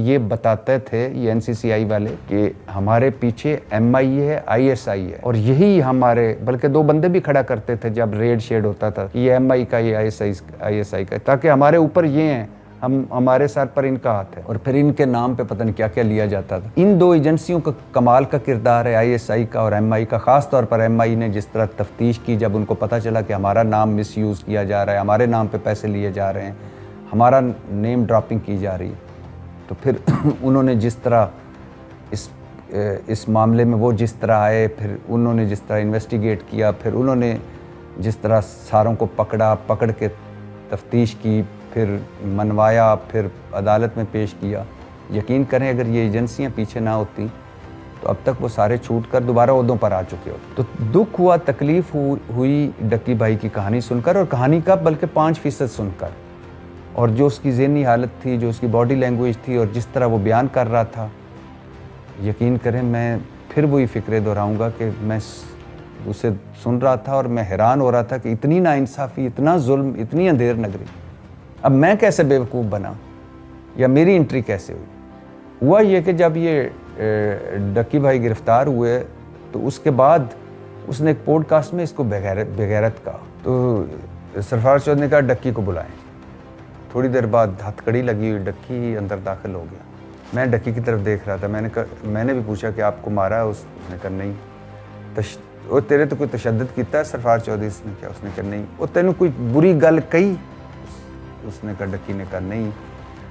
یہ بتاتے تھے یہ NCCI والے کہ ہمارے پیچھے MI ہے ISI ہے, اور یہی ہمارے بلکہ 2 بندے بھی کھڑا کرتے تھے جب ریڈ شیڈ ہوتا تھا کہ یہ MI کا یہ ISI کا, تاکہ ہمارے اوپر یہ ہیں, ہمارے سر پر ان کا ہاتھ ہے. اور پھر ان کے نام پہ پتہ نہیں کیا کیا لیا جاتا تھا. ان 2 ایجنسیوں کا کمال کا کردار ہے, ISI کا اور MI کا. خاص طور پر MI نے جس طرح تفتیش کی جب ان کو پتہ چلا کہ ہمارا نام مس یوز کیا جا رہا ہے, ہمارے نام پہ پیسے لیے جا رہے ہیں, ہمارا نیم ڈراپنگ کی جا رہی ہے, تو پھر انہوں نے جس طرح اس معاملے میں وہ جس طرح آئے, پھر انہوں نے جس طرح انویسٹیگیٹ کیا, پھر انہوں نے جس طرح ساروں کو پکڑ کے تفتیش کی, پھر منوایا, پھر عدالت میں پیش کیا. یقین کریں اگر یہ ایجنسیاں پیچھے نہ ہوتی تو اب تک وہ سارے چھوٹ کر دوبارہ عہدوں پر آ چکے ہوتے. تو دکھ ہوا, تکلیف ہوئی ڈکی بھائی کی کہانی سن کر, اور کہانی کا بلکہ 5% سن کر, اور جو اس کی ذہنی حالت تھی, جو اس کی باڈی لینگویج تھی, اور جس طرح وہ بیان کر رہا تھا. یقین کریں میں پھر وہی فکرے دہراؤں گا کہ میں اسے سن رہا تھا اور میں حیران ہو رہا تھا کہ اتنی ناانصافی, اتنا ظلم, اتنی اندھیر نگری. اب میں کیسے بیوقوف بنا یا میری انٹری کیسے ہوئی؟ ہوا یہ کہ جب یہ ڈکی بھائی گرفتار ہوئے تو اس کے بعد اس نے ایک پوڈ کاسٹ میں اس کو بغیرت کہا. تو سرفراز چودھری نے کہا ڈکی کو بلائیں. تھوڑی دیر بعد ہتھ کڑی لگی ہوئی, ڈکی اندر داخل ہو گیا. میں ڈکی کی طرف دیکھ رہا تھا. میں نے بھی پوچھا کہ آپ کو مارا ہے؟ اس نے کہا نہیں. وہ تیرے تو کوئی تشدد کیتا ہے سرفراز چودھری؟ اس نے کہا, اس نے کہا نہیں. وہ تینوں کوئی بری گل کہی؟ اس نے کہا, ڈکی نے کہا نہیں.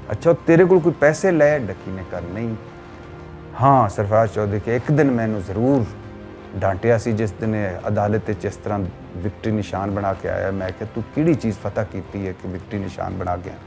اچھا تیرے کو کوئی پیسے لے؟ ڈکی نے کہا نہیں. ہاں سرفراز چودھری کے ایک دن میں نے ضرور ڈانٹیا سی جس دن عدالت اس طرح وکٹری نشان بنا کے آیا. میں کہ تو کیڑی چیز فتح کیتی ہے کہ وکٹری نشان بنا کے آیا؟